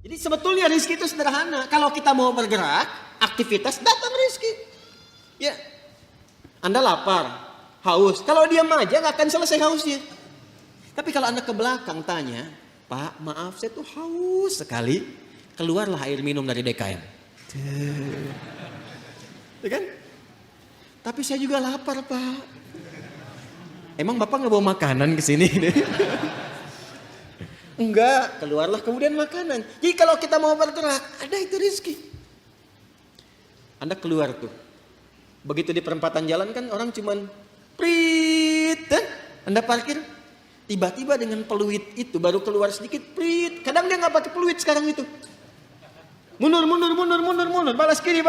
Jadi sebetulnya rezeki itu sederhana. Kalau kita mau bergerak, aktivitas, datang rezeki. Ya, Anda lapar, haus. Kalau diam aja nggak akan selesai hausnya. Tapi kalau Anda ke belakang tanya, Pak, maaf saya tuh haus sekali. Keluarlah air minum dari DKM. Ya kan? Tapi saya juga lapar, Pak. Emang Bapak nggak bawa makanan ke sini? Enggak, keluarlah kemudian makanan. Jadi kalau kita mau bergerak, ada itu rezeki. Anda keluar tuh. Begitu di perempatan jalan kan orang cuman prit, Anda parkir. Tiba-tiba dengan peluit itu baru keluar sedikit prit. Kadang dia nggak pakai peluit sekarang itu. Mundur, balas kiri,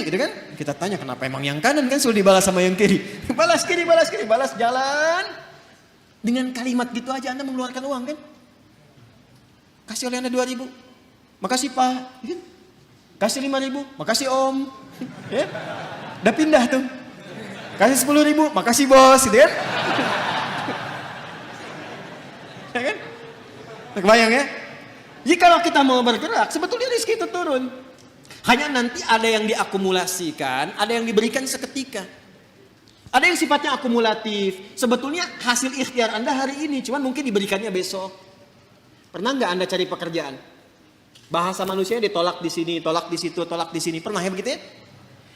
gitu kan? Kita tanya kenapa emang yang kanan kan sudah dibalas sama yang kiri. Balas kiri, balas jalan. Dengan kalimat gitu aja Anda mengeluarkan uang kan? Kasih oleh Anda 2.000. Makasih Pak. Kasih 5.000. Makasih Om. Ya? Udah pindah tuh. Kasih 10.000. Makasih Bos. Gitu kan? Ya kan? Kebayang ya? Jadi kalau kita mau bergerak, sebetulnya rezeki itu turun. Hanya nanti ada yang diakumulasikan, ada yang diberikan seketika. Ada yang sifatnya akumulatif. Sebetulnya hasil ikhtiar Anda hari ini, cuman mungkin diberikannya besok. Pernah nggak Anda cari pekerjaan? Bahasa manusia ditolak di sini, tolak di situ, tolak di sini. Pernah ya begitu ya?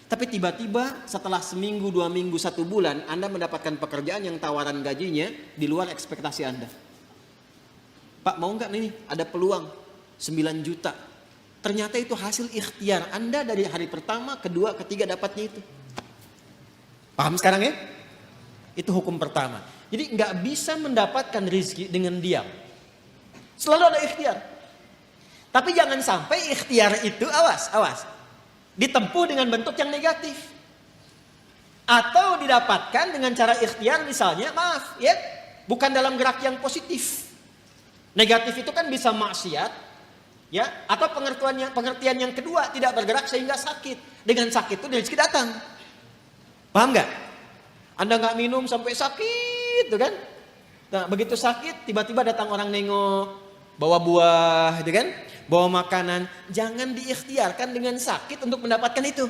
Tapi tiba-tiba setelah seminggu, 2 minggu, 1 bulan, Anda mendapatkan pekerjaan yang tawaran gajinya di luar ekspektasi Anda. Pak mau nggak nih? Ada peluang 9 juta. Ternyata itu hasil ikhtiar Anda dari hari pertama, kedua, ketiga dapatnya itu. Paham sekarang ya? Itu hukum pertama. Jadi nggak bisa mendapatkan rezeki dengan diam. Selalu ada ikhtiar. Tapi jangan sampai ikhtiar itu, awas. Ditempuh dengan bentuk yang negatif. Atau didapatkan dengan cara ikhtiar misalnya, maaf ya, bukan dalam gerak yang positif. Negatif itu kan bisa maksiat, ya, atau pengertian yang kedua tidak bergerak sehingga sakit. Dengan sakit itu rezeki datang. Paham nggak? Anda nggak minum sampai sakit, tuh kan? Nah, begitu sakit, tiba-tiba datang orang nengok, bawa buah, gitu kan? Bawa makanan. Jangan diikhtiarkan dengan sakit untuk mendapatkan itu.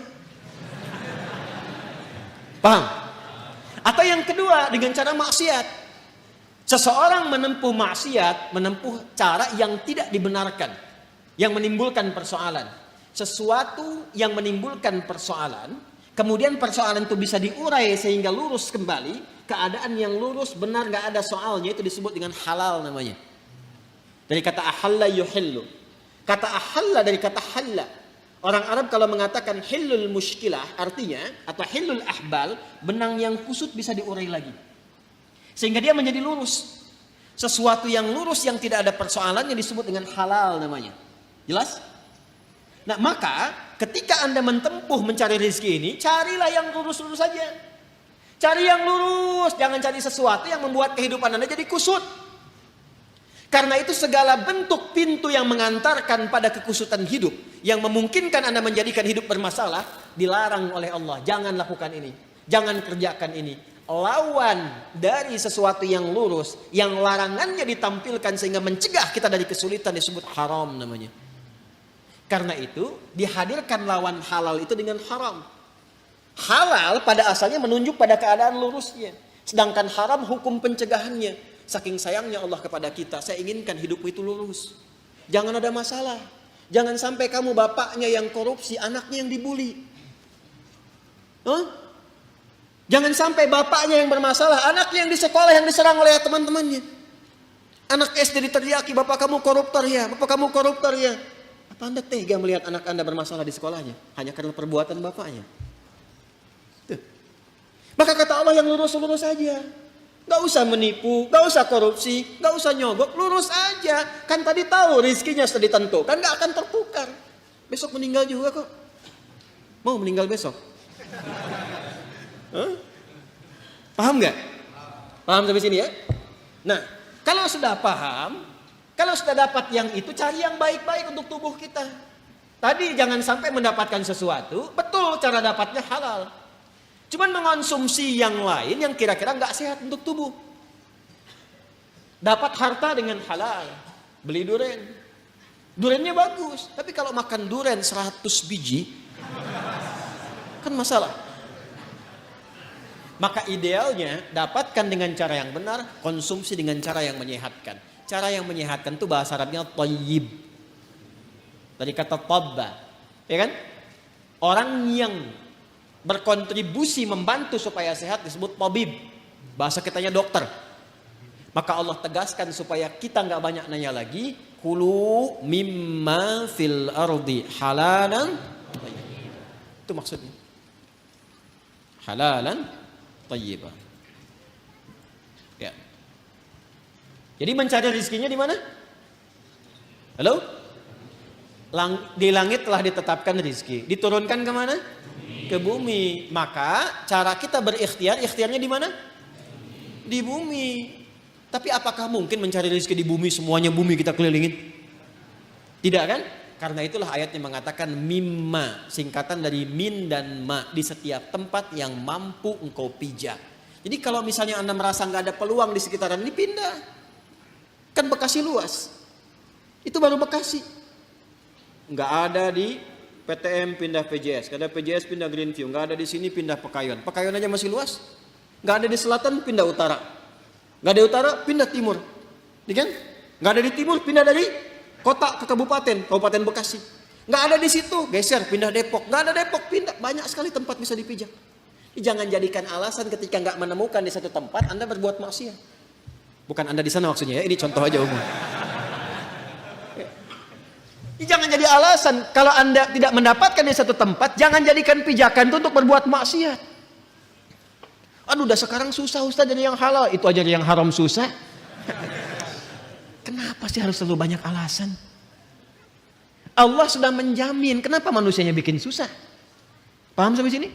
Paham? Atau yang kedua dengan cara maksiat. Seseorang menempuh maksiat, menempuh cara yang tidak dibenarkan, yang menimbulkan persoalan. Sesuatu yang menimbulkan persoalan, kemudian persoalan itu bisa diurai sehingga lurus kembali, keadaan yang lurus benar gak ada soalnya, itu disebut dengan halal namanya. Dari kata ahalla yuhillu. Kata ahalla dari kata halla. Orang Arab kalau mengatakan hillul mushkilah artinya, atau hillul ahbal, benang yang kusut bisa diurai lagi. Sehingga dia menjadi lurus. Sesuatu yang lurus yang tidak ada persoalannya disebut dengan halal namanya. Jelas? Nah maka ketika Anda menempuh mencari rezeki ini, carilah yang lurus-lurus saja. Cari yang lurus, jangan cari sesuatu yang membuat kehidupan Anda jadi kusut. Karena itu segala bentuk pintu yang mengantarkan pada kekusutan hidup, yang memungkinkan Anda menjadikan hidup bermasalah, dilarang oleh Allah. Jangan lakukan ini, jangan kerjakan ini. Lawan dari sesuatu yang lurus, yang larangannya ditampilkan sehingga mencegah kita dari kesulitan, disebut haram namanya. Karena itu dihadirkan lawan halal itu dengan haram. Halal pada asalnya menunjuk pada keadaan lurusnya, sedangkan haram hukum pencegahannya. Saking sayangnya Allah kepada kita, saya inginkan hidupmu itu lurus, jangan ada masalah. Jangan sampai kamu bapaknya yang korupsi, anaknya yang dibully. Jangan sampai bapaknya yang bermasalah, anaknya yang di sekolah yang diserang oleh teman-temannya. Anak SD diteriaki, bapak kamu koruptor ya, bapak kamu koruptor ya. Apa Anda tega melihat anak Anda bermasalah di sekolahnya hanya karena perbuatan bapaknya? Tuh. Maka kata Allah yang lurus-lurus saja. Gak usah menipu, gak usah korupsi, gak usah nyogok, lurus aja. Kan tadi tahu rizkinya sudah ditentukan, gak akan tertukar. Besok meninggal juga kok. Mau meninggal besok? Paham gak? Paham sampai sini ya? Nah, kalau sudah paham, kalau sudah dapat yang itu, cari yang baik-baik untuk tubuh kita. Tadi jangan sampai mendapatkan sesuatu, betul cara dapatnya halal. Cuman mengonsumsi yang lain yang kira-kira gak sehat untuk tubuh. Dapat harta dengan halal, beli durian. Durennya bagus, tapi kalau makan duren 100 biji, kan masalah. Maka idealnya dapatkan dengan cara yang benar, konsumsi dengan cara yang menyehatkan. Cara yang menyehatkan itu bahasa Arabnya thayyib. Dari kata tabba, ya kan? Orang yang berkontribusi membantu supaya sehat disebut tabib. Bahasa kitanya dokter. Maka Allah tegaskan supaya kita nggak banyak nanya lagi, kulu mimma fil ardi halalan thayyiban. Itu maksudnya. Halalan thayyiban. Ya. Jadi mencari rezekinya di mana? Halo? Di langit telah ditetapkan rezeki. Diturunkan ke mana? Ke bumi. Maka cara kita berikhtiar, ikhtiarnya di mana? Di bumi. Tapi apakah mungkin mencari rezeki di bumi, semuanya bumi kita kelilingin? Tidak kan? Karena itulah ayatnya mengatakan mimma, singkatan dari min dan ma, di setiap tempat yang mampu engkau pijak. Jadi kalau misalnya Anda merasa nggak ada peluang di sekitaran ini, pindah. Kan Bekasi luas. Itu baru Bekasi. Nggak ada di PTM pindah PJS, nggak ada PJS pindah Greenview, nggak ada di sini pindah Pekayon. Pekayon aja masih luas. Nggak ada di selatan pindah utara. Nggak ada utara, pindah timur. Kan? Nggak ada di timur, pindah dari kota ke kabupaten, Kabupaten Bekasi. Nggak ada di situ, geser, pindah Depok. Nggak ada Depok, pindah. Banyak sekali tempat bisa dipijak. Jangan jadikan alasan ketika nggak menemukan di satu tempat, Anda berbuat maksiat. Bukan Anda di sana maksudnya ya, ini contoh aja umum. Jangan jadi alasan, kalau Anda tidak mendapatkan di satu tempat, jangan jadikan pijakan itu untuk berbuat maksiat. Aduh, udah sekarang susah Ustaz jadi yang halal, itu aja yang haram susah. Kenapa sih harus selalu banyak alasan? Allah sudah menjamin, kenapa manusianya bikin susah? Paham sampai sini?